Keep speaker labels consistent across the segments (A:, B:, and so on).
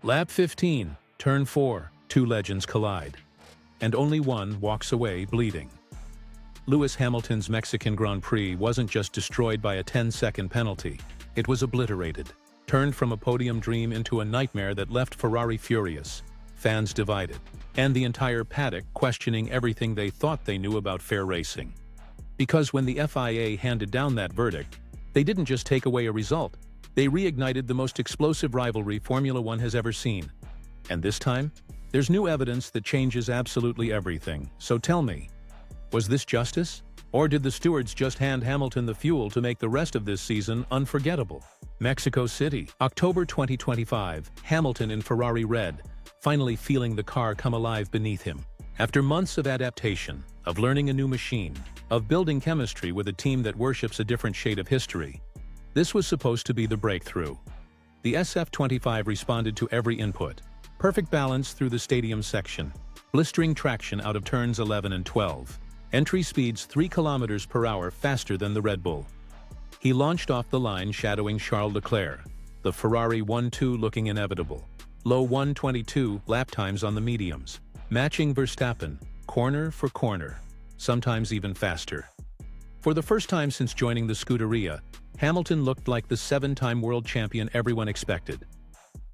A: Lap 15, turn 4, two legends collide. And only one walks away bleeding. Lewis Hamilton's Mexican Grand Prix wasn't just destroyed by a 10-second penalty, it was obliterated, turned from a podium dream into a nightmare that left Ferrari furious, fans divided, and the entire paddock questioning everything they thought they knew about fair racing. Because when the FIA handed down that verdict, they didn't just take away a result, they reignited the most explosive rivalry Formula One has ever seen. And this time, there's new evidence that changes absolutely everything. So tell me, was this justice? Or did the stewards just hand Hamilton the fuel to make the rest of this season unforgettable? Mexico City, October 2025, Hamilton in Ferrari red, finally feeling the car come alive beneath him. After months of adaptation, of learning a new machine, of building chemistry with a team that worships a different shade of history, this was supposed to be the breakthrough. The SF25 responded to every input. Perfect balance through the stadium section, blistering traction out of turns 11 and 12. Entry speeds 3 km/h faster than the Red Bull. He launched off the line shadowing Charles Leclerc, the Ferrari 1-2 looking inevitable. Low 1:22 lap times on the mediums, matching Verstappen, corner for corner, sometimes even faster. For the first time since joining the Scuderia, Hamilton looked like the 7-time world champion everyone expected.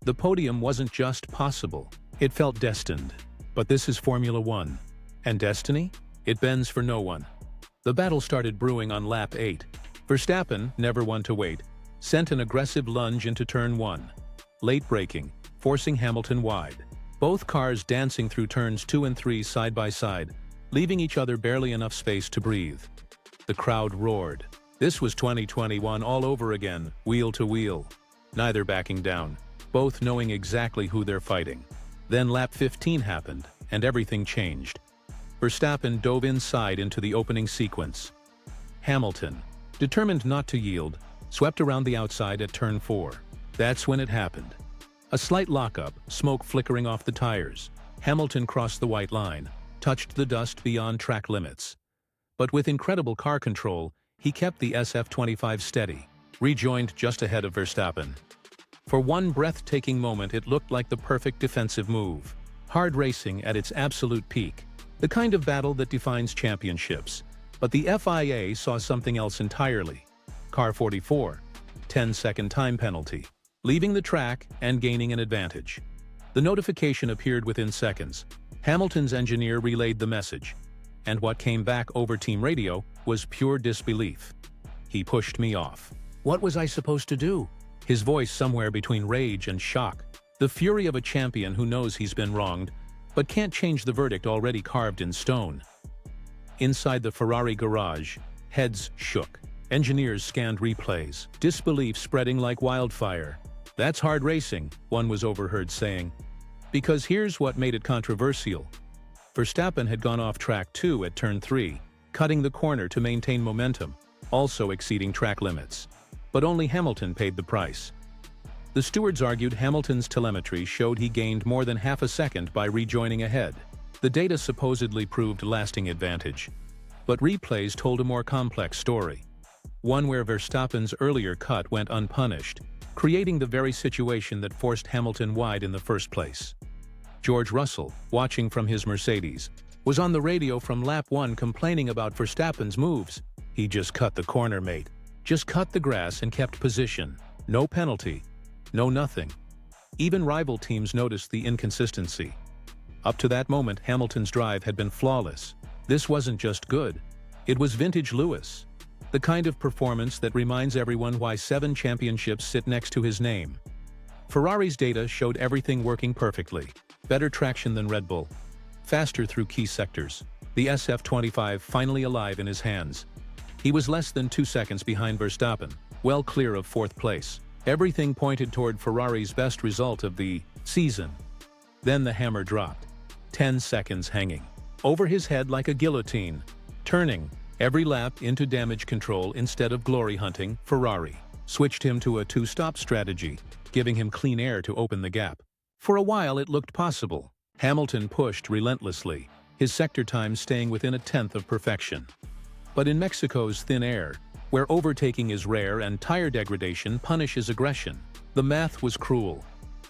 A: The podium wasn't just possible, it felt destined. But this is Formula One. And destiny? It bends for no one. The battle started brewing on lap 8. Verstappen, never one to wait, sent an aggressive lunge into turn 1. Late braking, forcing Hamilton wide. Both cars dancing through turns 2 and 3 side by side, leaving each other barely enough space to breathe. The crowd roared. This was 2021 all over again, wheel to wheel. Neither backing down, both knowing exactly who they're fighting. Then lap 15 happened, and everything changed. Verstappen dove inside into the opening sequence. Hamilton, determined not to yield, swept around the outside at turn 4. That's when it happened. A slight lockup, smoke flickering off the tires. Hamilton crossed the white line, touched the dust beyond track limits. But with incredible car control, he kept the SF25 steady, rejoined just ahead of Verstappen. For one breathtaking moment it looked like the perfect defensive move. Hard racing at its absolute peak. The kind of battle that defines championships. But the FIA saw something else entirely. Car 44, 10-second time penalty, leaving the track and gaining an advantage. The notification appeared within seconds. Hamilton's engineer relayed the message. And what came back over team radio was pure disbelief. He pushed me off. What was I supposed to do? His voice somewhere between rage and shock. The fury of a champion who knows he's been wronged, but can't change the verdict already carved in stone. Inside the Ferrari garage, heads shook. Engineers scanned replays, disbelief spreading like wildfire. That's hard racing, one was overheard saying. Because here's what made it controversial. Verstappen had gone off track 2 at turn 3, cutting the corner to maintain momentum, also exceeding track limits. But only Hamilton paid the price. The stewards argued Hamilton's telemetry showed he gained more than half a second by rejoining ahead. The data supposedly proved lasting advantage. But replays told a more complex story. One where Verstappen's earlier cut went unpunished, creating the very situation that forced Hamilton wide in the first place. George Russell, watching from his Mercedes, was on the radio from lap 1 complaining about Verstappen's moves. He just cut the corner, mate. Just cut the grass and kept position. No penalty. No nothing. Even rival teams noticed the inconsistency. Up to that moment, Hamilton's drive had been flawless. This wasn't just good. It was vintage Lewis. The kind of performance that reminds everyone why 7 championships sit next to his name. Ferrari's data showed everything working perfectly. Better traction than Red Bull. Faster through key sectors. The SF25 finally alive in his hands. He was less than 2 seconds behind Verstappen, well clear of 4th place. Everything pointed toward Ferrari's best result of the season. Then the hammer dropped. 10 seconds hanging over his head like a guillotine. Turning every lap into damage control instead of glory hunting, Ferrari switched him to a 2-stop strategy, giving him clean air to open the gap. For a while it looked possible. Hamilton pushed relentlessly, his sector time staying within a tenth of perfection. But in Mexico's thin air, where overtaking is rare and tire degradation punishes aggression, the math was cruel.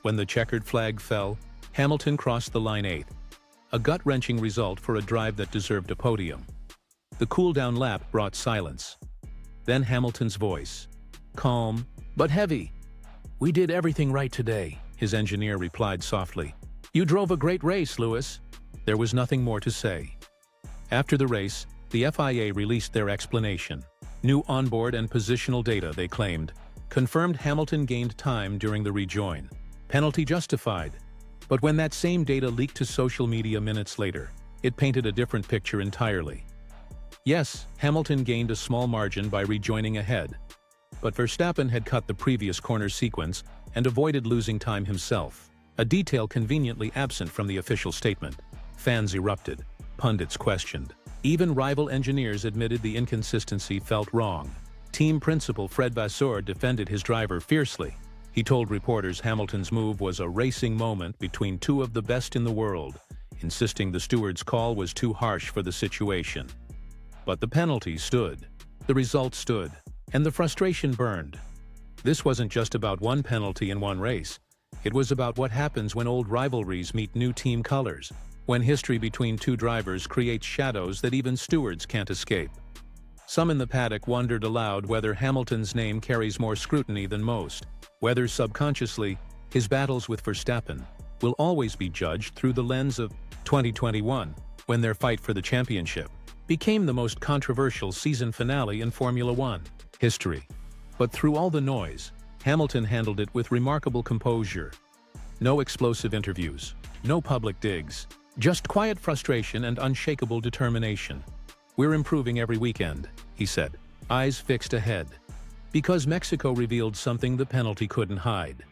A: When the checkered flag fell, Hamilton crossed the line 8th, a gut-wrenching result for a drive that deserved a podium. The cool-down lap brought silence. Then Hamilton's voice. Calm, but heavy. "We did everything right today," his engineer replied softly. "You drove a great race, Lewis." There was nothing more to say. After the race, the FIA released their explanation. New onboard and positional data, they claimed, confirmed Hamilton gained time during the rejoin. Penalty justified. But when that same data leaked to social media minutes later, it painted a different picture entirely. Yes, Hamilton gained a small margin by rejoining ahead, but Verstappen had cut the previous corner sequence and avoided losing time himself, a detail conveniently absent from the official statement. Fans erupted. Pundits questioned. Even rival engineers admitted the inconsistency felt wrong. Team principal Fred Vasseur defended his driver fiercely. He told reporters Hamilton's move was a racing moment between two of the best in the world, insisting the steward's call was too harsh for the situation. But the penalty stood. The result stood. And the frustration burned. This wasn't just about one penalty in one race. It was about what happens when old rivalries meet new team colors, when history between two drivers creates shadows that even stewards can't escape. Some in the paddock wondered aloud whether Hamilton's name carries more scrutiny than most, whether subconsciously, his battles with Verstappen will always be judged through the lens of 2021, when their fight for the championship became the most controversial season finale in Formula One history. But through all the noise, Hamilton handled it with remarkable composure. No explosive interviews, no public digs, just quiet frustration and unshakable determination. "We're improving every weekend," he said, eyes fixed ahead. Because Mexico revealed something the penalty couldn't hide.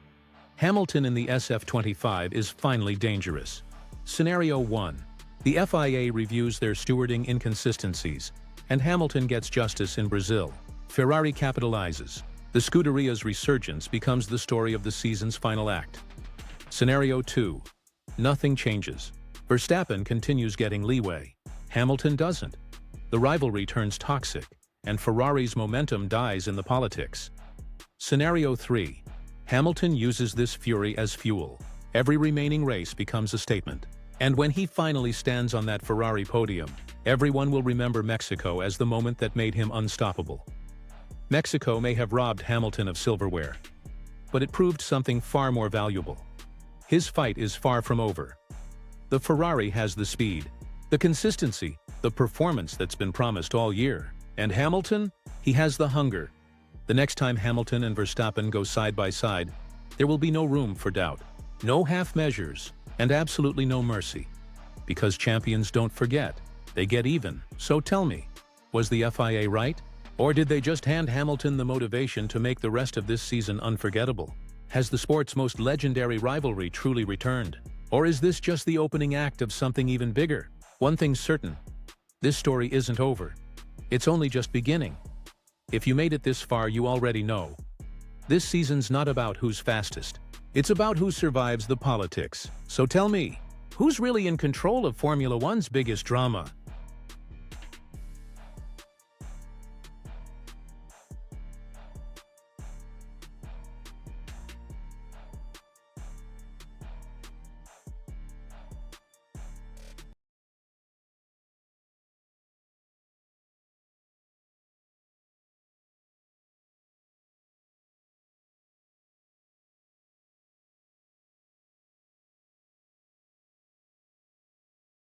A: Hamilton in the SF25 is finally dangerous. Scenario 1. The FIA reviews their stewarding inconsistencies, and Hamilton gets justice in Brazil. Ferrari capitalizes. The Scuderia's resurgence becomes the story of the season's final act. Scenario 2. Nothing changes. Verstappen continues getting leeway. Hamilton doesn't. The rivalry turns toxic, and Ferrari's momentum dies in the politics. Scenario 3. Hamilton uses this fury as fuel. Every remaining race becomes a statement. And when he finally stands on that Ferrari podium, everyone will remember Mexico as the moment that made him unstoppable. Mexico may have robbed Hamilton of silverware, but it proved something far more valuable. His fight is far from over. The Ferrari has the speed, the consistency, the performance that's been promised all year. And Hamilton? He has the hunger. The next time Hamilton and Verstappen go side by side, there will be no room for doubt, no half measures, and absolutely no mercy. Because champions don't forget, they get even. So tell me, was the FIA right? Or did they just hand Hamilton the motivation to make the rest of this season unforgettable? Has the sport's most legendary rivalry truly returned? Or is this just the opening act of something even bigger? One thing's certain, this story isn't over. It's only just beginning. If you made it this far, you already know. This season's not about who's fastest. It's about who survives the politics. So tell me, who's really in control of Formula One's biggest drama?